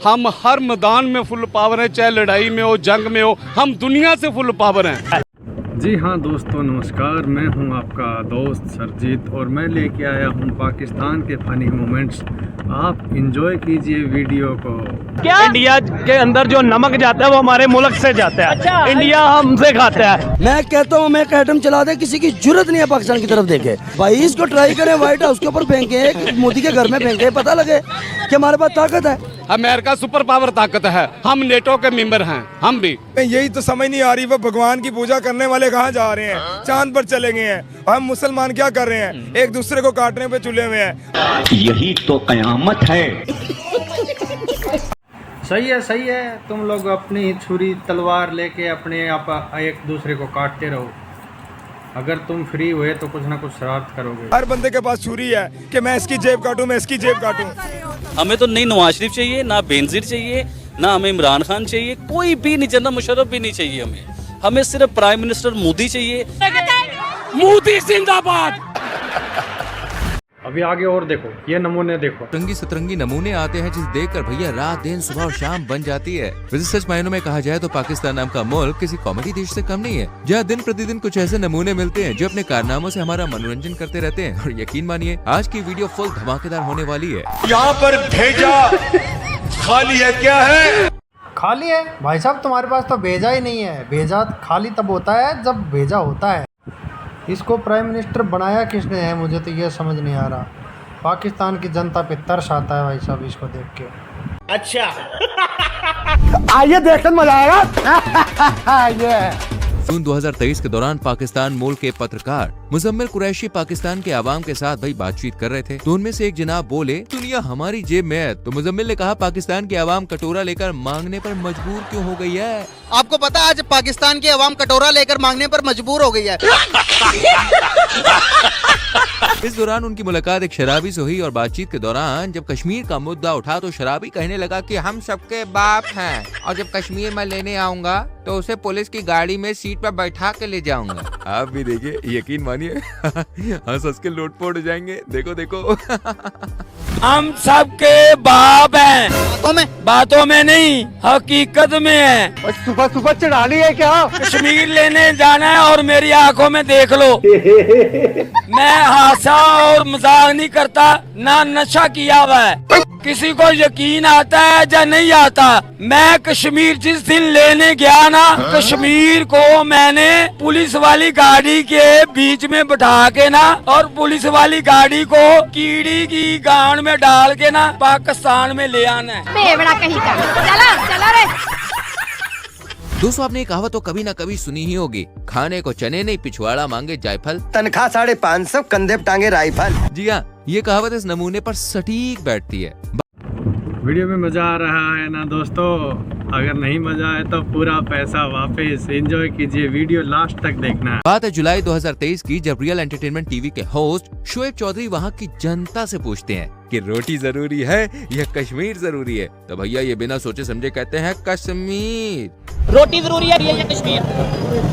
हम हर मैदान में फुल पावर हैं, चाहे लड़ाई में हो, जंग में हो, हम दुनिया से फुल पावर हैं। जी हाँ दोस्तों, नमस्कार। मैं हूं आपका दोस्त सरजीत और मैं लेके आया हूं पाकिस्तान के फनी मोमेंट्स। आप इंजॉय कीजिए वीडियो को। क्या इंडिया के अंदर जो नमक जाता है वो हमारे मुल्क से जाता है। अच्छा, इंडिया हमसे खाता है। मैं कहता हूँ मैं एटम चला दे, किसी की जरूरत नहीं है पाकिस्तान की तरफ देखे। भाई इसको ट्राई करें, व्हाइट हाउस के ऊपर फेंके, मोदी के घर में फेंके, पता लगे कि हमारे पास ताकत है। अमेरिका सुपर पावर ताकत है, हम नेटो के मेंबर हैं, हम भी। यही तो समझ नहीं आ रही, वो भगवान की पूजा करने वाले कहाँ जा रहे हैं? चांद पर चले गए हैं। हम मुसलमान क्या कर रहे हैं? एक दूसरे को काटने पे तुले हुए हैं। यही तो कयामत है। सही है। तुम लोग अपनी छुरी तलवार लेके अपने आप एक दूसरे को काटते रहो। अगर तुम फ्री हुए तो कुछ ना कुछ शरारत करोगे। हर बंदे के पास छुरी है कि मैं इसकी जेब काटूं, मैं इसकी जेब काटूं। हमें तो नहीं नवाज शरीफ चाहिए, ना बेनजीर चाहिए, ना हमें इमरान खान चाहिए, कोई भी नहीं, जनरल मुशर्रफ भी नहीं चाहिए। हमें सिर्फ प्राइम मिनिस्टर मोदी चाहिए। मोदी जिंदाबाद। अभी आगे और देखो, ये नमूने देखो। रंगी सतरंगी नमूने आते हैं जिसे देखकर भैया रात दिन सुबह और शाम बन जाती है। वैसे सच मायनों में कहा जाए तो पाकिस्तान नाम का मुल्क किसी कॉमेडी देश से कम नहीं है, जहाँ दिन प्रतिदिन कुछ ऐसे नमूने मिलते हैं जो अपने कारनामों से हमारा मनोरंजन करते रहते हैं। और यकीन मानिए आज की वीडियो फुल धमाकेदार होने वाली है। यहाँ पर भेजा खाली है, क्या है? खाली है भाई साहब, तुम्हारे पास तो भेजा ही नहीं है। भेजा खाली तब होता है जब भेजा होता है। इसको प्राइम मिनिस्टर बनाया किसने है, मुझे तो ये समझ नहीं आ रहा। पाकिस्तान की जनता पे तरस आता है भाई साहब इसको देख के। अच्छा आइए देखकर मजा आएगा। जून 2023 के दौरान पाकिस्तान मूल के पत्रकार मुजम्मिल कुरैशी पाकिस्तान के आवाम के साथ भाई बातचीत कर रहे थे, तो उनमें से एक जनाब बोले, दुनिया हमारी जेब में है। तो मुजम्मिल ने कहा, पाकिस्तान की आवाम कटोरा लेकर मांगने पर मजबूर क्यों हो गई है? आपको पता है आज पाकिस्तान की आवाम कटोरा लेकर मांगने पर मजबूर हो गई है। इस दौरान उनकी मुलाकात एक शराबी से हुई और बातचीत के दौरान जब कश्मीर का मुद्दा उठा तो शराबी कहने लगा कि हम सबके बाप हैं और जब कश्मीर में लेने आऊंगा तो उसे पुलिस की गाड़ी में सीट पर बैठा के ले जाऊंगा। आप भी देखिए, यकीन मानिए हंस हंस के लोटपोट हो जाएंगे। देखो देखो। हम सबके बाप हैं, बातों में नहीं हकीकत में है। सुबह सुबह चढ़ानी है क्या? कश्मीर लेने जाना है और मेरी आंखों में देख लो। मैं हासा और मजाक नहीं करता, ना नशा किया हुआ है। किसी को यकीन आता है या नहीं आता? मैं कश्मीर जिस दिन लेने गया ना, कश्मीर को मैंने पुलिस वाली गाड़ी के बीच में बैठा के ना, और पुलिस वाली गाड़ी को कीड़ी की गांड में डाल के ना पाकिस्तान में ले आना है। चला रे। दोस्तों, आपने ये कहावत तो कभी ना कभी सुनी ही होगी, खाने को चने नहीं पिछवाड़ा मांगे जायफल, तनख्वाह 550, कंधे पे टांगे राइफल। जी हाँ, ये कहावत इस नमूने पर सटीक बैठती है। वीडियो में मजा आ रहा है ना दोस्तों? अगर नहीं मजा आए तो पूरा पैसा वापस। एंजॉय कीजिए, वीडियो लास्ट तक देखना। बात है जुलाई 2023 की, जब रियल एंटरटेनमेंट टीवी के होस्ट शोएब चौधरी वहाँ की जनता से पूछते हैं कि रोटी जरूरी है या कश्मीर जरूरी है? तो भैया ये बिना सोचे समझे कहते हैं कश्मीर। रोटी जरूरी है या कश्मीर?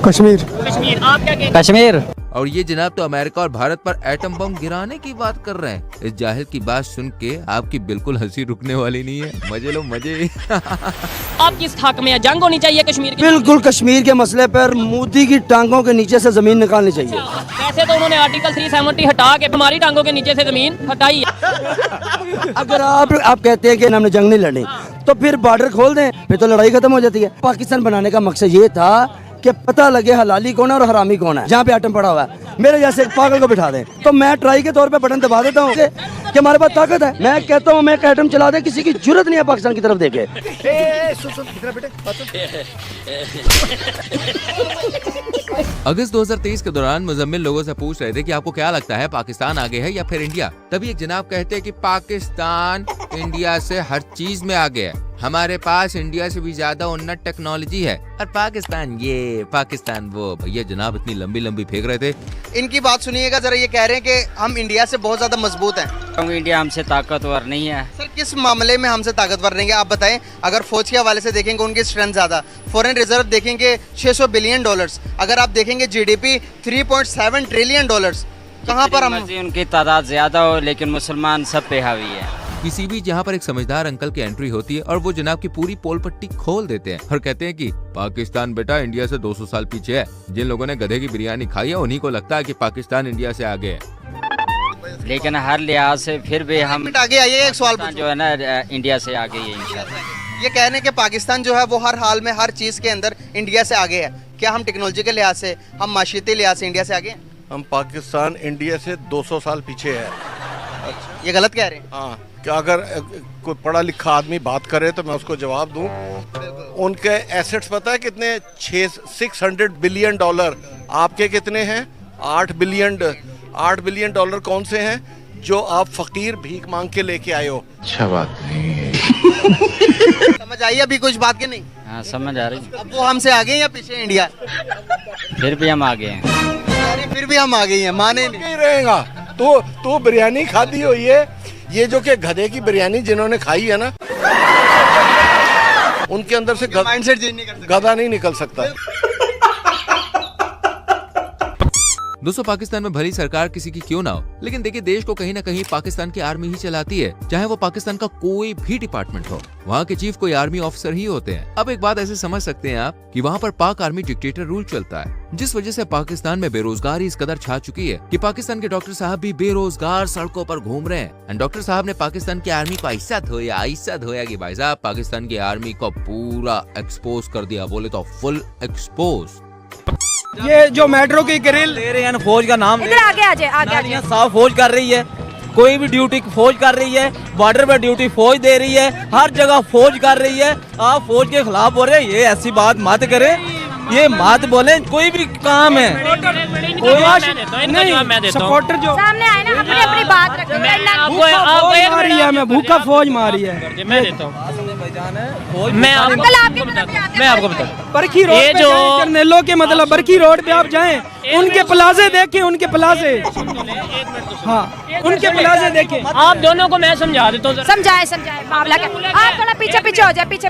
कश्मीर। कश्मीर। आप क्या कहते हैं? कश्मीर। और ये जनाब तो अमेरिका और भारत पर एटम बम गिराने की बात कर रहे हैं। इस जाहिल की बात सुन के आपकी बिल्कुल हंसी रुकने वाली नहीं है। मजे लो मजे। आप किस हक में है? जंग होनी चाहिए कश्मीर की? बिल्कुल, कश्मीर के मसले पर मोदी की टांगों के नीचे से जमीन निकालनी चाहिए। वैसे तो उन्होंने आर्टिकल 370 हटा के हमारी टांगों के नीचे से जमीन हटाई है। अगर आप कहते हैं कि हमने जंग नहीं लड़ी तो फिर बॉर्डर खोल दें, फिर तो लड़ाई खत्म हो जाती है। पाकिस्तान बनाने का मकसद ये था कि पता लगे हलाली कौन है और हरामी कौन है। जहाँ पे आटम पड़ा हुआ है, मेरे जैसे एक पागल को बिठा दें, तो मैं ट्राई के तौर पे बटन दबा देता हूँ कि हमारे पास ताकत है। मैं कहता हूँ मैं एटम चला दे, किसी की जरूरत नहीं है पाकिस्तान की तरफ देखे। अगस्त 2023 के दौरान मुजम्मिल लोगों से पूछ रहे थे कि आपको क्या लगता है, पाकिस्तान आगे है या फिर इंडिया? तभी एक जनाब कहते हैं कि पाकिस्तान इंडिया से हर चीज में आगे है। हमारे पास इंडिया से भी ज्यादा उन्नत टेक्नोलॉजी है और पाकिस्तान ये पाकिस्तान वो। भैया जनाब इतनी लंबी लंबी फेंक रहे थे। इनकी बात सुनिएगा जरा, ये कह रहे हैं कि हम इंडिया से बहुत ज्यादा मजबूत हैं। इंडिया हमसे ताकतवर नहीं है। सर किस मामले में हमसे ताकतवर रहेंगे आप बताएं? अगर फौज के हवाले से देखेंगे उनकी स्ट्रेंथ ज्यादा, फॉरेन रिजर्व देखेंगे 600 बिलियन डॉलर्स, अगर आप देखेंगे जीडीपी 3.7 ट्रिलियन डॉलर्स, कहाँ पर हम? उनकी तादाद ज्यादा हो लेकिन मुसलमान सब पे हावी है। किसी भी जहाँ पर एक समझदार अंकल की एंट्री होती है और वो जनाब की पूरी पोल पट्टी खोल देते हैं और कहते हैं कि पाकिस्तान बेटा इंडिया से 200 साल पीछे है। जिन लोगों ने गधे की बिरयानी खाई है उन्हीं को लगता है कि पाकिस्तान इंडिया से आगे है। लेकिन हर लिहाज से फिर भी हम आगे आइए, एक सवाल जो है ना इंडिया से आगे ही है इंशाल्लाह। ये कहने के पाकिस्तान जो है वो हर हाल में हर चीज़ के अंदर इंडिया से आगे है। क्या हम टेक्नोलॉजी के लिहाज से, हम माशियती लिहाज से इंडिया से आगे हैं? हम पाकिस्तान इंडिया से 200 साल पीछे है। ये गलत कह रहे हैं? हाँ, क्या अगर कोई पढ़ा लिखा आदमी बात करे तो मैं उसको जवाब दूं। उनके एसेट्स पता है कितने? 600 बिलियन डॉलर। आपके कितने हैं? 8 बिलियन डॉलर कौन से हैं जो आप फकीर भीख मांग के लेके आए हो? अच्छा बात नहीं है। समझ आई अभी कुछ बात के नहीं? हाँ समझ आ रही। अब वो हमसे आगे हैं या पीछे इंडिया? फिर भी हम आगे हैं। फिर भी हम आगे हैं, माने नहीं रहेगा। तो बिरयानी खाती हुई है, ये जो कि गधे की बिरयानी जिन्होंने खाई है ना, उनके अंदर से माइंडसेट चेंज नहीं कर सकते। गधा नहीं निकल सकता। दोस्तों पाकिस्तान में भली सरकार किसी की क्यों ना हो, लेकिन देखिए देश को कहीं ना कहीं पाकिस्तान की आर्मी ही चलाती है। चाहे वो पाकिस्तान का कोई भी डिपार्टमेंट हो, वहाँ के चीफ कोई आर्मी ऑफिसर ही होते हैं। अब एक बात ऐसे समझ सकते हैं आप कि वहाँ पर पाक आर्मी डिक्टेटर रूल चलता है, जिस वजह से पाकिस्तान में बेरोजगारी इस कदर छा चुकी है कि पाकिस्तान के डॉक्टर साहब भी बेरोजगार सड़कों पर घूम रहे हैं। एंड डॉक्टर साहब ने पाकिस्तान की आर्मी को ऐसा धोया कि भाई साहब पाकिस्तान की आर्मी को पूरा एक्सपोज कर दिया, बोले तो फुल एक्सपोज। ये जो मेट्रो की ग्रिल ले रहे हैं, फौज का नाम इधर आगे आगे साफ फौज कर रही है, कोई भी ड्यूटी फौज कर रही है, बॉर्डर पे ड्यूटी फौज दे रही है, हर जगह फौज कर रही है। आप फौज के खिलाफ बोल रहे हैं, ये ऐसी बात मत करें, ये मत बोले। कोई भी काम है, नहीं सपोर्टर जो सामने आए ना, अपनी बात रखें। मैं भूखा फौज मारी है, मैं देता हूँ। मैं आपको बता बरखी रोड पे जर्नलों के मतलब बरखी रोड पे आप जाएं, उनके प्लाजे देखें, उनके प्लाजे, हाँ उनके प्लाजे देखें। आप दोनों को मैं समझा देता हूँ। समझाए मामला क्या। आप थोड़ा पीछे हो जाए, पीछे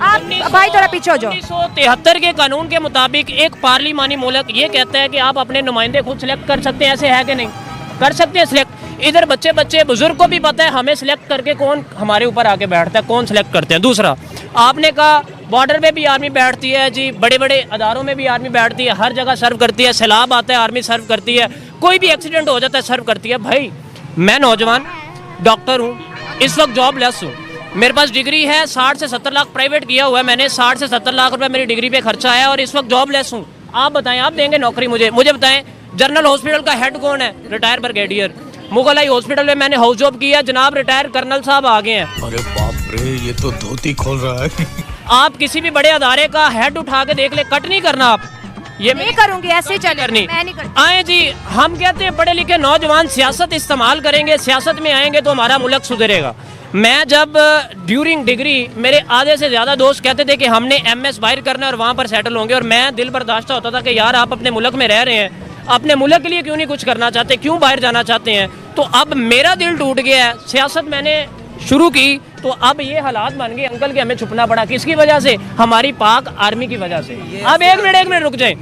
आप भाई थोड़ा पीछे हो जाओ। 1973 के कानून के मुताबिक एक पार्लिमानी मुल्क ये कहता है कि आप अपने नुमाइंदे खुद सिलेक्ट कर सकते हैं। ऐसे है कि नहीं? कर सकते हैं सिलेक्ट। इधर बच्चे बुजुर्ग को भी पता है हमें सिलेक्ट करके कौन हमारे ऊपर आके बैठता है, कौन सिलेक्ट करते हैं। दूसरा, आपने कहा बॉर्डर पे भी आर्मी बैठती है जी, बड़े बड़े अदारों में भी आर्मी बैठती है, हर जगह सर्व करती है। सैलाब आता है आर्मी सर्व करती है, कोई भी एक्सीडेंट हो जाता है सर्व करती है। भाई मैं नौजवान डॉक्टर हूँ, इस वक्त जॉबलेस हूँ, मेरे पास डिग्री है, 60 से 70 लाख प्राइवेट किया हुआ है मैंने, 60 से 70 लाख रुपए मेरी डिग्री पे खर्चा है और इस वक्त जॉबलेस हूँ। आप बताएं, आप देंगे नौकरी मुझे बताएं। जनरल हॉस्पिटल का हेड कौन है? Retire brigadier. Mughal eye hospital में मैंने हाउस जॉब किया, जनाब रिटायर कर्नल साहब आ गए हैं। अरे बाप रे, ये तो धोती खोल रहा है। आप किसी भी बड़े अदारे का हेड उठा के देख ले, कट नहीं करना आप। ये नहीं करूंगी, ऐसे ही चलेगी, मैं नहीं करती। आए जी, हम कहते हैं पढ़े लिखे नौजवान सियासत इस्तेमाल करेंगे, सियासत में आएंगे तो हमारा मुल्क सुधरेगा। मैं जब ड्यूरिंग डिग्री मेरे आधे से ज़्यादा दोस्त कहते थे कि हमने MS बाहर करना है और वहाँ पर सेटल होंगे, और मैं दिल बर्दाश्त होता था कि यार आप अपने मुल्क में रह रहे हैं, अपने मुल्क के लिए क्यों नहीं कुछ करना चाहते, क्यों बाहर जाना चाहते हैं। तो अब मेरा दिल टूट गया है, सियासत मैंने शुरू की तो अब ये हालात बन गए अंकल के, हमें छुपना पड़ा। किसकी वजह से? हमारी पाक आर्मी की वजह से। अब एक मिनट रुक जाए।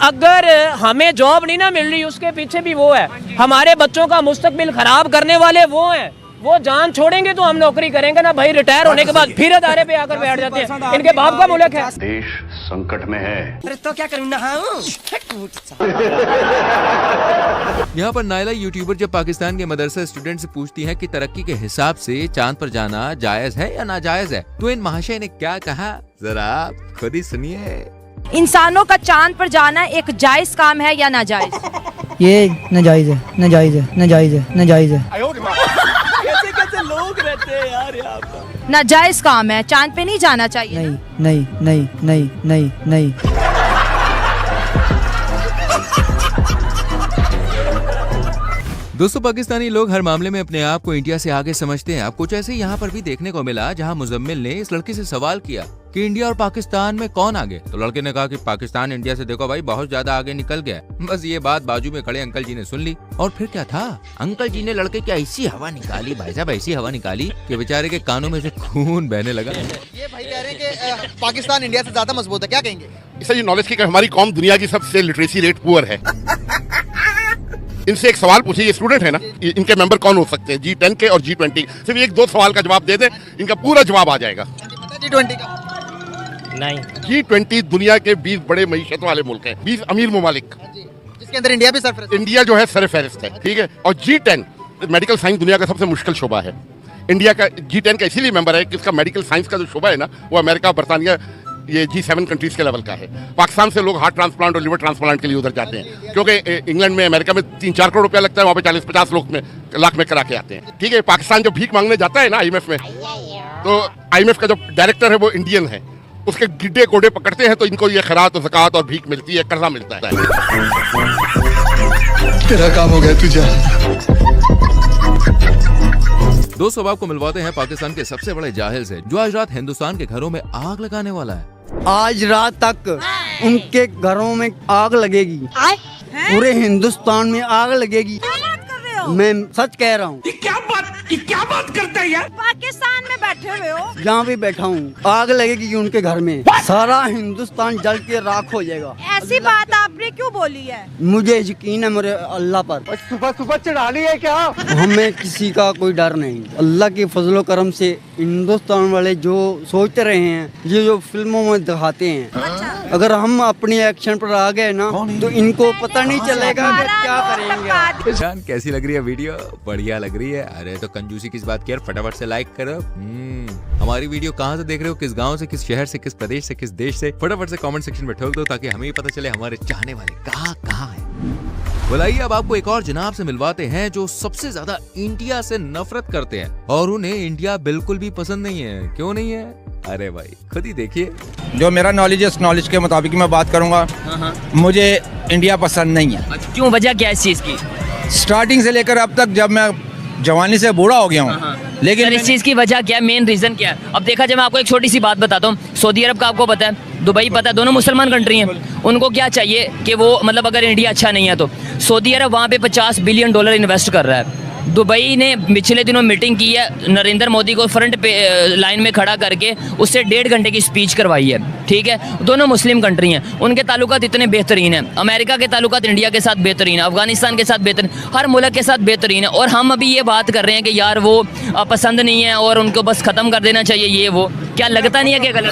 अगर हमें जॉब नहीं ना मिल रही, उसके पीछे भी वो है, हमारे बच्चों का मुस्तकबिल खराब करने वाले वो हैं। वो जान छोड़ेंगे तो हम नौकरी करेंगे ना भाई। रिटायर होने के बाद फिर अदारे पे आकर बैठ जाते हैं। इनके बाप का मुल्क है। देश संकट में है। तो क्या करूँ ना। यहाँ पर नायला यूट्यूबर जब पाकिस्तान के मदरसा स्टूडेंट से पूछती है कि तरक्की के हिसाब से चांद पर जाना जायज है या नाजायज है, तो इन महाशय ने क्या कहा, जरा आप खुद ही सुनिए। इंसानों का चांद पर जाना एक जायज काम है या नाजायज? ये नाजायज है, नाजायज है, नाजायज है, नाजायज है। कैसे लोग रहते हैं यार यहाँ पर। नाजायज काम है, चांद पे नहीं जाना चाहिए। नहीं नहीं नहीं नहीं नहीं नहीं। दोस्तों पाकिस्तानी लोग हर मामले में अपने आप को इंडिया से आगे समझते हैं। अब कुछ ऐसे यहाँ पर भी देखने को मिला जहाँ मुजम्मिल ने इस लड़की से सवाल किया कि इंडिया और पाकिस्तान में कौन आगे, तो लड़के ने कहा कि पाकिस्तान इंडिया से देखो भाई बहुत ज्यादा आगे निकल गया। बस ये बात बाजू में खड़े अंकल जी ने सुन ली और फिर क्या था, अंकल जी ने लड़के की ऐसी हवा निकाली, भाई साहब ऐसी हवा निकाली कि बेचारे के कानों में से खून बहने लगा। ये भाई कह रहे हैं कि पाकिस्तान इंडिया से ज्यादा मजबूत है, क्या कहेंगे? इससे ये नॉलेज की हमारी कौम दुनिया की सबसे लिटरेसी रेट पुअर है। इनसे एक सवाल पूछिए, ये स्टूडेंट है ना, इनके मेंबर कौन हो सकते हैं G10 के और G20? सिर्फ एक दो सवाल का जवाब दे दें, इनका पूरा जवाब आ जाएगा। G20 का नहीं, G20 दुनिया के 20 बड़े मईशत वाले मुल्क हैं, 20 अमीर ममालिक, जिसके अंदर इंडिया भी सरफराज। इंडिया जो है सरफहरिस्त है, ठीक है। और G10 मेडिकल साइंस दुनिया का सबसे मुश्किल शोबा है। इंडिया का G10 का इसीलिए मेंबर है कि इसका मेडिकल साइंस का जो शोबा है ना, वो अमेरिका, बरतानिया, ये G7 कंट्रीज के लेवल का है। पाकिस्तान से लोग हार्ट ट्रांसप्लांट और लिवर ट्रांसप्लांट के लिए उधर जाते हैं, क्योंकि इंग्लैंड में, अमेरिका में 3-4 करोड़ रुपया लगता है, वहाँ पे 40-50 लाख में करा के आते हैं, ठीक है। पाकिस्तान जब भीख मांगने जाता है ना IMF में, तो IMF का जो डायरेक्टर है वो इंडियन है, उसके गिड्डे कोडे पकड़ते हैं तो इनको ये खैरात और ज़कात और भीख मिलती है, कर्जा मिलता है। तेरा काम हो गया, तुझे। दोस्तों, आपको मिलवाते हैं पाकिस्तान के सबसे बड़े जाहिल से, जो आज रात हिंदुस्तान के घरों में आग लगाने वाला है। आज रात तक उनके घरों में आग लगेगी, पूरे हिंदुस्तान में आग लगेगी। मैं सच कह रहा हूँ। क्या बात करते हैं यार? पाकिस्तान में बैठे हुए हो? जहाँ भी बैठा हूँ, आग लगेगी उनके घर में, सारा हिंदुस्तान जल के राख हो जाएगा। ऐसी बात आपने क्यों बोली है? मुझे यकीन है मेरे अल्लाह पर। सुबह चढ़ा ली है क्या? हमें किसी का कोई डर नहीं। अल्लाह के फजलो करम से हिंदुस्तान वाले जो सोच रहे हैं, ये जो फिल्मों में दिखाते हैं, अगर हम अपनी एक्शन पर आ गए ना, तो इनको पता नहीं चलेगा कि क्या करेंगे। जान, कैसी लग रही है वीडियो? बढ़िया लग रही है? अरे तो कंजूसी किस बात की यार, फटाफट से लाइक करो। हमारी वीडियो कहाँ से देख रहे हो, किस गांव से, किस शहर से, किस प्रदेश से, किस देश से? फटाफट से कमेंट सेक्शन में ठोक दो, ताकि हमें भी पता चले हमारे चाहने वाले कहाँ है। बुलाइए, अब आपको एक और जनाब से मिलवाते हैं जो सबसे ज्यादा इंडिया से नफरत करते हैं, और उन्हें इंडिया बिल्कुल भी पसंद नहीं है। क्यों नहीं है? अरे भाई खुद ही देखिए। जो मेरा नॉलेज है, उस नॉलेज के मुताबिक मैं बात करूंगा। मुझे इंडिया पसंद नहीं है। क्यों, वजह क्या है इस चीज की? स्टार्टिंग से लेकर अब तक, जब मैं जवानी से बूढ़ा हो गया हूँ, लेकिन इस चीज की वजह क्या है, मेन रीजन क्या है? अब देखा जाए, मैं आपको एक छोटी सी बात बताता हूँ। सऊदी अरब का आपको पता है, दुबई पता है, दोनों मुसलमान कंट्री हैं। उनको क्या चाहिए कि वो, मतलब अगर इंडिया अच्छा नहीं है तो सऊदी अरब वहाँ पे $50 बिलियन इन्वेस्ट कर रहा है। दुबई ने पिछले दिनों मीटिंग की है, नरेंद्र मोदी को फ्रंट पे लाइन में खड़ा करके उससे 1.5 घंटे की स्पीच करवाई है, ठीक है। दोनों मुस्लिम कंट्री हैं, उनके ताल्लुकात इतने बेहतरीन हैं। अमेरिका के ताल्लुकात इंडिया के साथ बेहतरीन है, अफगानिस्तान के साथ बेहतरीन, हर मुल्क के साथ बेहतरीन है। और हम अभी ये बात कर रहे हैं कि यार वो पसंद नहीं है और उनको बस ख़त्म कर देना चाहिए, ये वो। क्या लगता नहीं है कि गलत?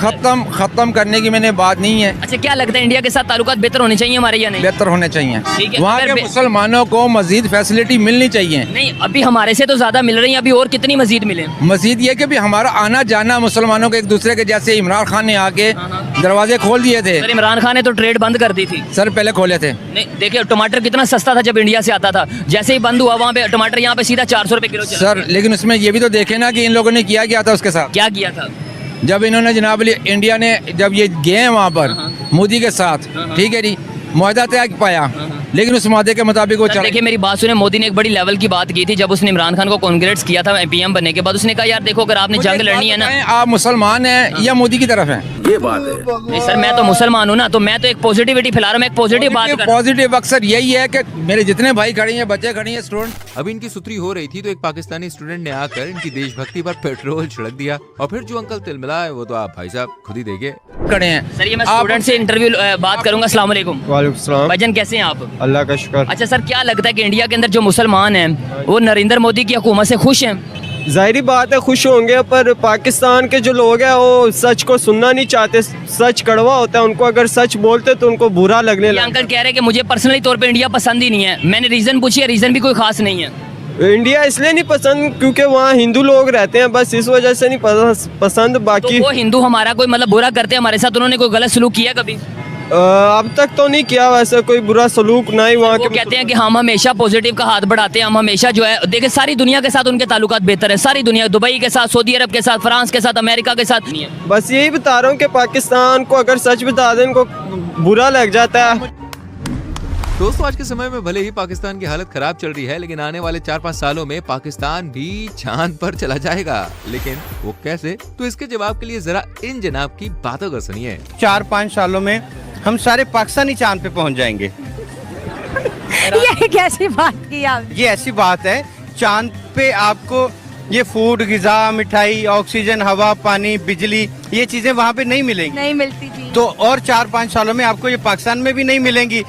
खत्म करने की मैंने बात नहीं है। अच्छा, क्या लगता है, इंडिया के साथ ताल्लुकात बेहतर होने चाहिए हमारे या नहीं? बेहतर होने चाहिए। ठीक है, वहाँ के मुसलमानों को मजीद फैसिलिटी मिलनी चाहिए। नहीं, अभी हमारे से तो ज्यादा मिल रही है, अभी और कितनी मजीद मिले? मजीद ये कि भी हमारा आना जाना मुसलमानों के एक दूसरे के, जैसे इमरान खान ने आके दरवाजे खोल दिए थे। सर, इमरान खान ने तो ट्रेड बंद कर दी थी। सर पहले खोले थे। नहीं, देखिए टमाटर कितना सस्ता था जब इंडिया से आता था, जैसे ही बंद हुआ वहाँ पे टमाटर यहाँ पे सीधा 400 रुपए किलो चला। सर लेकिन उसमें ये भी तो देखे ना कि इन लोगों ने किया था उसके साथ। क्या किया था? जब इन्होंने जनाब इंडिया ने जब ये गए वहाँ पर मोदी के साथ, ठीक है जी, मुआहदा तय पाया, लेकिन उस मुआहदे के मुताबिक वो चला। देखिए मेरी बात सुने, मोदी ने एक बड़ी लेवल की बात की थी जब उसने इमरान खान को कांग्रेट्स किया था PM बनने के बाद। उसने कहा यार देखो, अगर आपने जंग लड़नी है ना, आप मुसलमान हैं या मोदी की तरफ हैं? ये बात है। नहीं सर, मैं तो मुसलमान हूँ ना, तो मैं तो एक पॉजिटिविटी फैला रहा हूँ, मैं एक पॉजिटिव बात कर रहा हूँ। पॉजिटिव अक्सर यही है कि मेरे जितने भाई खड़े हैं, बच्चे खड़े हैं, स्टूडेंट। अब इनकी सुतरी हो रही थी तो एक पाकिस्तानी स्टूडेंट ने आकर इनकी देशभक्ति पर पेट्रोल छिड़क दिया, और फिर जो अंकल तिलमिला है वो तो आप भाई साहब खुद ही देखिए खड़े हैं। सर, ये मैं स्टूडेंट से इंटरव्यू बात करूंगा। अस्सलाम वालेकुम। वालेकुम सलाम। भाईजान कैसे हैं आप? अल्लाह का शुक्र। अच्छा सर, क्या लगता है कि इंडिया के अंदर जो मुसलमान हैं वो नरेंद्र मोदी की हुकूमत से खुश हैं? जाहिर बात है खुश होंगे, पर पाकिस्तान के जो लोग हैं वो सच को सुनना नहीं चाहते। सच कड़वा होता है, उनको अगर सच बोलते तो उनको बुरा लगने ये लगता। अंकल कह रहे हैं कि मुझे पर्सनली तौर पे इंडिया पसंद ही नहीं है। मैंने रीजन पूछी है, रीजन भी कोई खास नहीं है। इंडिया इसलिए नहीं पसंद क्योंकि वहाँ हिंदू लोग रहते हैं, बस इस वजह से नहीं पसंद। बाकी तो वो हिंदू हमारा कोई मतलब बुरा करते हैं हमारे साथ, उन्होंने कोई गलत सलूक किया कभी? अब तक तो नहीं किया वैसे कोई बुरा सलूक, ना ही वहाँ वो कहते हैं कि हम हमेशा पॉजिटिव का हाथ बढ़ाते हैं, हम हमेशा जो है, देखिए सारी दुनिया के साथ उनके ताल्लुकात बेहतर है, सारी दुनिया, दुबई के साथ, सऊदी अरब के साथ, फ्रांस के साथ, अमेरिका के साथ नहीं है। बस यही बता रहा हूँ कि पाकिस्तान को अगर सच बता दें इनको बुरा लग जाता है। दोस्तों, आज के समय में भले ही पाकिस्तान की हालत खराब चल रही है, लेकिन आने वाले 4-5 सालों में पाकिस्तान भी चांद पर चला जाएगा। लेकिन वो कैसे? तो इसके जवाब के लिए जरा इन जनाब की बातों को सुनिए। 4-5 सालों में हम सारे पाकिस्तानी चांद पे पहुंच जाएंगे। ये कैसी बात की आप? ये ऐसी बात है, चांद पे आपको ये फूड, ग़िज़ा, मिठाई, ऑक्सीजन, हवा, पानी, बिजली, ये चीजें वहाँ पे नहीं मिलेंगी। नहीं मिलती थी तो और 4-5 सालों में आपको ये पाकिस्तान में भी नहीं मिलेंगी।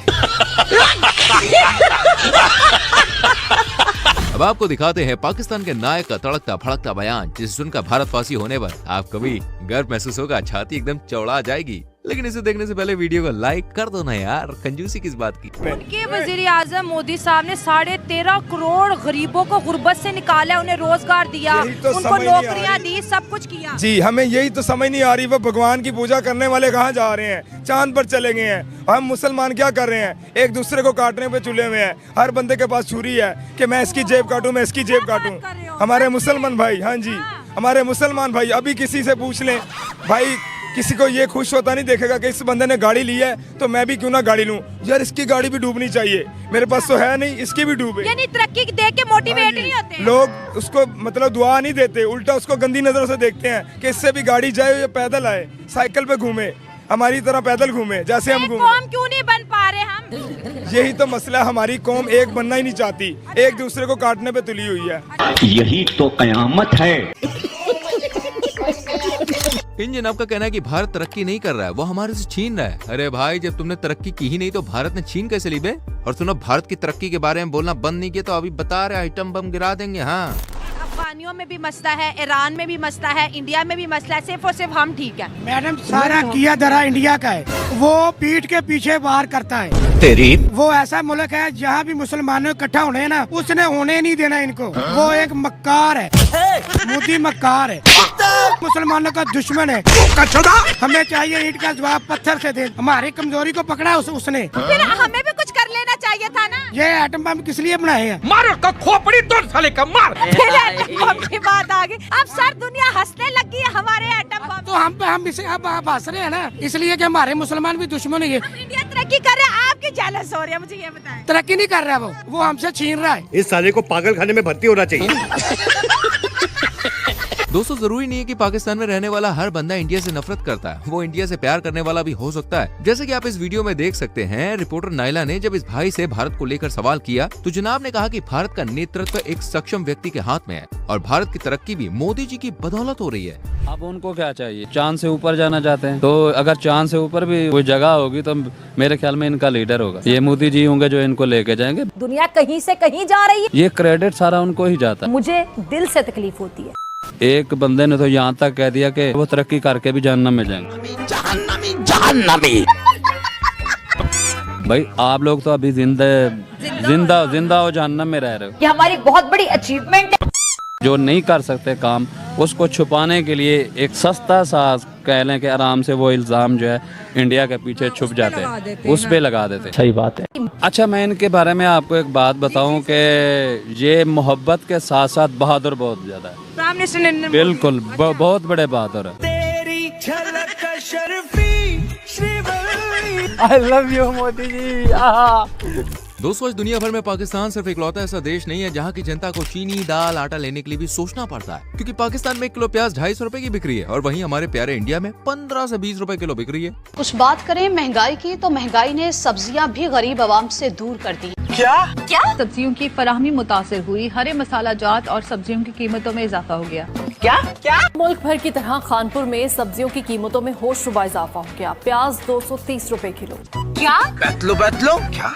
अब आपको दिखाते हैं पाकिस्तान के नायक का तड़कता भड़कता बयान, जिसे सुनकर भारतवासी होने पर आपको भी गर्व महसूस होगा, छाती एकदम चौड़ा आ जाएगी। लेकिन इसे देखने से पहले वीडियो को लाइक कर दो ना यार, कंजूसी किस बात की। उनके वजीर आजम मोदी साहब ने 13.5 करोड़ गरीबों को गुर्बत से निकाला, उन्हें रोजगार दिया, तो उनको नौकरियां दी, सब कुछ किया। जी हमें यही तो समझ नहीं आ रही, वो भगवान की पूजा करने वाले कहाँ जा रहे हैं, चांद पर चले गए हैं। हम मुसलमान क्या कर रहे हैं, एक दूसरे को काटने पे तुले हुए हैं। हर बंदे के पास छुरी है कि मैं इसकी जेब काटूं, मैं इसकी जेब काटूं। हमारे मुसलमान भाई, हाँ जी हमारे मुसलमान भाई, अभी किसी से पूछ लें भाई, किसी को ये खुश होता नहीं देखेगा कि इस बंदे ने गाड़ी ली है तो मैं भी क्यों ना गाड़ी लूं, यार इसकी गाड़ी भी डूबनी चाहिए, मेरे पास तो है नहीं, इसकी भी डूबे। यानी तरक्की देख के मोटिवेट नहीं होते लोग, उसको मतलब दुआ नहीं देते, उल्टा उसको गंदी नजरों से देखते हैं कि इससे भी गाड़ी जाए या पैदल आए, साइकिल पे घूमे, हमारी तरह पैदल घूमे जैसे हम घूमे। कौम क्यों नहीं बन पा रहे हम? यही तो मसला, हमारी कौम एक बनना ही नहीं चाहती, एक दूसरे को काटने पे तुली हुई है। यही तो कयामत है। इन जनाब का कहना है कि भारत तरक्की नहीं कर रहा है, वो हमारे से छीन रहा है। अरे भाई, जब तुमने तरक्की की ही नहीं तो भारत ने छीन कैसे ली बे? और सुनो, भारत की तरक्की के बारे में बोलना बंद नहीं किया तो अभी बता रहे आइटम बम गिरा देंगे। हाँ, अफगानियों में भी मसला है, ईरान में भी मसला है, इंडिया में भी मसला है, सिर्फ और सिर्फ हम ठीक है। मैडम सारा किया धरा इंडिया का है, वो पीठ के पीछे वार करता है। तेरी वो ऐसा मुल्क है जहाँ भी मुसलमानों इकट्ठा होने हैं ना, उसने होने नहीं देना इनको। वो एक मक्कार है, मोदी मक्कार है, मुसलमानों का दुश्मन है। हमें चाहिए ईंट का जवाब पत्थर से दे, हमारी कमजोरी को पकड़ा उसने। फिर हमें भी कुछ कर लेना चाहिए था ना। ये एटम बम किस लिए बनाए हैं? मारो का खोपड़ी तोड़ साले का, मार। फिर एटम बम की बात आ गई, अब सर दुनिया हंसने लगी है हमारे एटम बम। तो हम इसे अब हंस रहे हैं ना, इसलिए कि हमारे मुसलमान भी दुश्मन ही है। इंडिया तरक्की कर रहा है, आपकी जेलस हो रही है, मुझे ये बताएं। तरक्की नहीं कर रहा वो हमसे छीन रहा है। इस साले को पागल खाने में भर्ती होना चाहिए। दोस्तों, जरूरी नहीं है कि पाकिस्तान में रहने वाला हर बंदा इंडिया से नफरत करता है, वो इंडिया से प्यार करने वाला भी हो सकता है। जैसे कि आप इस वीडियो में देख सकते हैं, रिपोर्टर नाइला ने जब इस भाई से भारत को लेकर सवाल किया तो जनाब ने कहा कि भारत का नेतृत्व एक सक्षम व्यक्ति के हाथ में है और भारत की तरक्की भी मोदी जी की बदौलत हो रही है। अब उनको क्या चाहिए, चांद से ऊपर जाना चाहते हैं, तो अगर चांद से ऊपर भी कोई जगह होगी तो मेरे ख्याल में इनका लीडर होगा, ये मोदी जी होंगे जो इनको लेके जाएंगे। दुनिया कहीं से कहीं जा रही है, ये क्रेडिट सारा उनको ही जाता है। मुझे दिल से तकलीफ होती है। एक बंदे ने तो यहाँ तक कह दिया कि वो तरक्की करके भी जहन्नम में जाएंगे। भाई आप लोग तो अभी जिंदा हो जहन्नम में रह रहे हो। ये हमारी बहुत बड़ी अचीवमेंट है। जो नहीं कर सकते काम, उसको छुपाने के लिए एक सस्ता सा कह लें कि आराम से वो इल्जाम जो है इंडिया के पीछे छुप जाते हैं, उस पे लगा देते। सही बात है। अच्छा, मैं इनके बारे में आपको एक बात बताऊं कि ये मोहब्बत के साथ साथ बहादुर बहुत ज्यादा है। प्राइम मिनिस्टर ने बिल्कुल बहुत बड़े बहादुर है। I love you Modi ji. दोस्तों, आज दुनिया भर में पाकिस्तान सिर्फ इकलौता ऐसा देश नहीं है जहाँ की जनता को चीनी, दाल, आटा लेने के लिए भी सोचना पड़ता है, क्योंकि पाकिस्तान में 1 किलो प्याज 250 रुपए की बिक रही है और वहीं हमारे प्यारे इंडिया में 15 से 20 रुपए किलो बिक रही है। कुछ बात करें महंगाई की तो महंगाई ने सब्जियां भी गरीब आवाम से दूर कर दी। क्या सब्जियों की फराहमी मुतासिर हुई, हरे मसाला जात और सब्जियों की कीमतों में इजाफा हो गया। क्या मुल्क भर की तरह खानपुर में सब्जियों की कीमतों में होशरुबा इजाफा हो गया। प्याज 230 रुपए किलो। क्या बैतलो क्या?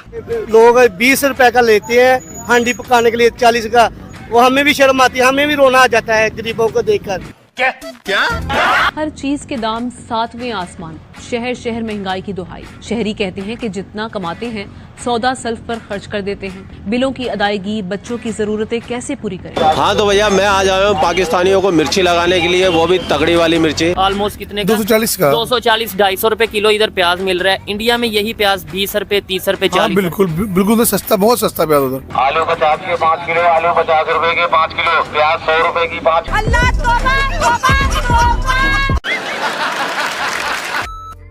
लोग 20 रुपए का लेते हैं हांडी पकाने के लिए 40 का, वो हमें भी शर्म आती है, हमें भी रोना आ जाता है गरीबों को देखकर। क्या? हर चीज के दाम 7वें आसमान, शहर शहर महंगाई की दुहाई। शहरी कहते हैं कि जितना कमाते हैं सौदा सल्फ पर खर्च कर देते हैं, बिलों की अदायगी, बच्चों की जरूरतें कैसे पूरी करें। हाँ तो भैया मैं आज आया हूँ पाकिस्तानियों को मिर्ची लगाने के लिए, वो भी तगड़ी वाली मिर्ची। ऑलमोस्ट कितने का? 240 का। 240 250 रुपए किलो इधर प्याज मिल रहा है। इंडिया में यही प्याज 20 रुपए 30 रुपए 40। बिल्कुल तो सस्ता, बहुत सस्ता प्याज उधर। आलू 50 के 5 किलो, आलू 50 रुपए के 5 किलो, प्याज 100 रुपए की 5। अल्लाह तौबा तौबा तौबा।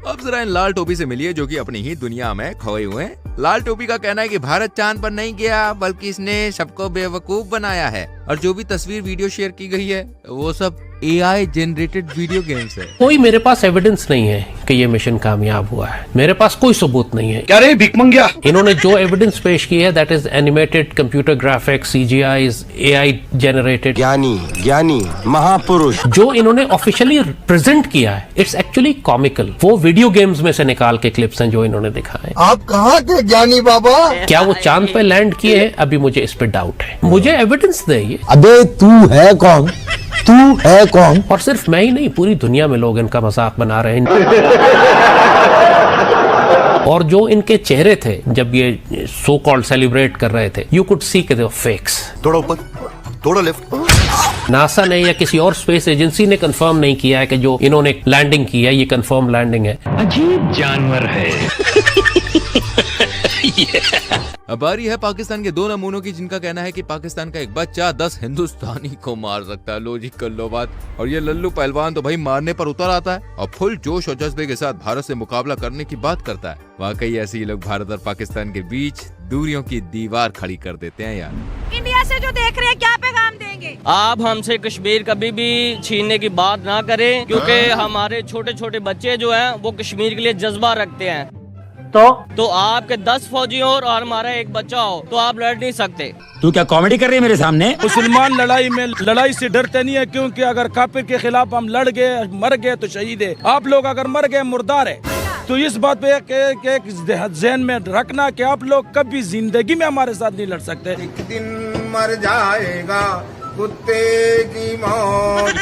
अब जरा इन लाल टोपी से मिलिए जो कि अपनी ही दुनिया में खोए हुए हैं। लाल टोपी का कहना है कि भारत चांद पर नहीं गया बल्कि इसने सबको बेवकूफ बनाया है और जो भी तस्वीर वीडियो शेयर की गई है वो सब AI जनरेटेड वीडियो गेम्स है। कोई मेरे पास एविडेंस नहीं है कि ये मिशन कामयाब हुआ है, मेरे पास कोई सबूत नहीं है। क्या रे भिख मंगिया? इन्होंने जो एविडेंस पेश की है that is animated computer graphics, CGIs, AI generated. ज्ञानी महापुरुष जो इन्होंने ऑफिशियली प्रेजेंट किया है इट्स एक्चुअली कॉमिकल। वो वीडियो गेम्स में से निकाल के क्लिप्स हैं जो इन्होंने दिखाए। आप कहाँ थे ज्ञानी बाबा? क्या वो चांद पे लैंड किए हैं? अभी मुझे इस पे डाउट है, मुझे एविडेंस दे ये। अबे तू है कौन? और सिर्फ मैं ही नहीं, पूरी दुनिया में लोग इनका मजाक बना रहे हैं। और जो इनके चेहरे थे जब ये सो कॉल्ड सेलिब्रेट कर रहे थे, यू कुड सी के दे वर फेक्स। थोड़ा ऊपर, थोड़ा लेफ्ट। नासा ने या किसी और स्पेस एजेंसी ने कंफर्म नहीं किया है कि जो इन्होंने लैंडिंग की है ये कंफर्म लैंडिंग है। अजीब जानवर है। अब बारी है पाकिस्तान के दो नमूनों की जिनका कहना है कि पाकिस्तान का एक बच्चा 10 हिंदुस्तानी को मार सकता है। लो जी कर लो बात। और ये लल्लू पहलवान तो भाई मारने पर उतर आता है और फुल जोश और जज्बे के साथ भारत से मुकाबला करने की बात करता है। वाकई ऐसे ही लोग भारत और पाकिस्तान के बीच दूरियों की दीवार खड़ी कर देते हैं यार। इंडिया से जो देख रहे हैं क्या पैगाम देंगे? आप हमसे कश्मीर कभी भी छीनने की बात ना करें, क्योंकि हमारे छोटे छोटे बच्चे जो हैं वो कश्मीर के लिए जज्बा रखते हैं। तो आपके 10 फौजी हो और हमारा एक बच्चा हो तो आप लड़ नहीं सकते। तू क्या कॉमेडी कर रही है मेरे सामने? मुसलमान लड़ाई से डरते नहीं है, क्योंकि अगर काफिर के खिलाफ हम लड़ गए, मर गए तो शहीद है। आप लोग अगर मर गए मुर्दार है। तो इस बात पे एक ज़हन में रखना कि आप लोग कभी जिंदगी में हमारे साथ नहीं लड़ सकते। एक दिन मर जाएगा कुत्ते की मौत,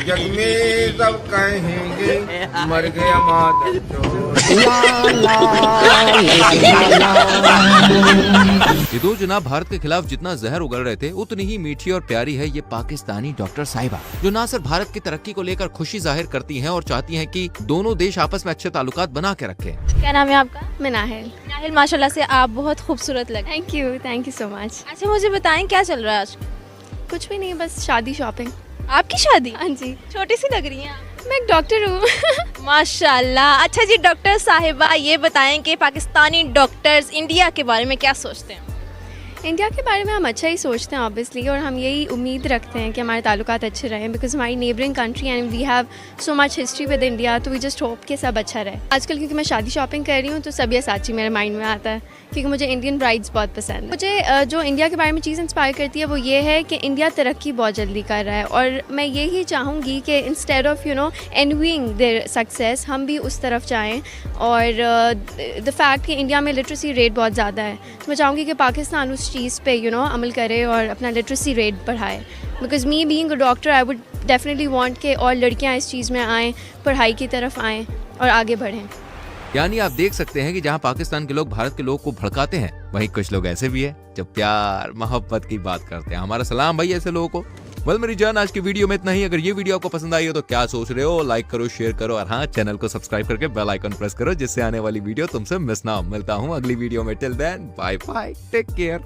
जग में सब कहेंगे मर गया मादर चोर। ये दो जनाब भारत के खिलाफ जितना जहर उगल रहे थे उतनी ही मीठी और प्यारी है ये पाकिस्तानी डॉक्टर साहिबा, जो ना सिर्फ भारत की तरक्की को लेकर खुशी जाहिर करती हैं और चाहती हैं कि दोनों देश आपस में अच्छे ताल्लुकात बना के रखें। क्या नाम है आपका? मैं नाहिल। माशाल्लाह से आप बहुत खूबसूरत लगे। Thank you so much. अच्छा मुझे बताएं क्या चल रहा है आज? कुछ भी नहीं, बस शादी शॉपिंग। आपकी शादी? हाँ जी। छोटी सी लग रही हैं आप। मैं एक डॉक्टर हूँ। माशाल्लाह। अच्छा जी डॉक्टर साहिबा, ये बताएं कि पाकिस्तानी डॉक्टर्स इंडिया के बारे में क्या सोचते हैं? इंडिया के बारे में हम अच्छा ही सोचते हैं ऑब्वियसली, और हम यही उम्मीद रखते हैं कि हमारे ताल्लुकात अच्छे रहें, बिकॉज हमारी neighbouring country and we have so much history with India, तो वी जस्ट होप कि सब अच्छा रहे। आजकल क्योंकि मैं शादी शॉपिंग कर रही हूँ तो सब्यासाची मेरे माइंड में आता है, क्योंकि मुझे इंडियन ब्राइड्स बहुत पसंद है। मुझे जो इंडिया के बारे में चीज़ इंस्पायर करती है वो ये है कि इंडिया तरक्की बहुत जल्दी कर रहा है, और मैं यही चाहूँगी कि इंस्टेड ऑफ एनवीइंग देयर सक्सेस हम भी उस तरफ जाएँ। और द फैक्ट कि इंडिया में लिटरेसी रेट बहुत ज़्यादा है, तो मैं चाहूँगी कि पाकिस्तान उस चीज़ पे अमल करे और अपना लिटरेसी रेट बढ़ाए। Because me being a doctor I would definitely want के और लड़कियां इस चीज़ में आएँ, पढ़ाई की तरफ आएँ और आगे बढ़ें। यानी आप देख सकते हैं कि जहां पाकिस्तान के लोग भारत के लोग को भड़काते हैं, वहीं कुछ लोग ऐसे भी हैं जो प्यार मोहब्बत की बात करते हैं। हमारा सलाम भाई ऐसे लोगों को। वेल मेरी जान, आज की वीडियो में इतना ही। अगर ये वीडियो आपको पसंद आई हो तो क्या सोच रहे हो, लाइक करो, शेयर करो, और हाँ चैनल को सब्सक्राइब करके बेल आइकन प्रेस करो, जिससे आने वाली वीडियो तुमसे मिस ना हो। मिलता हूँ अगली वीडियो में। Till then bye bye, take care.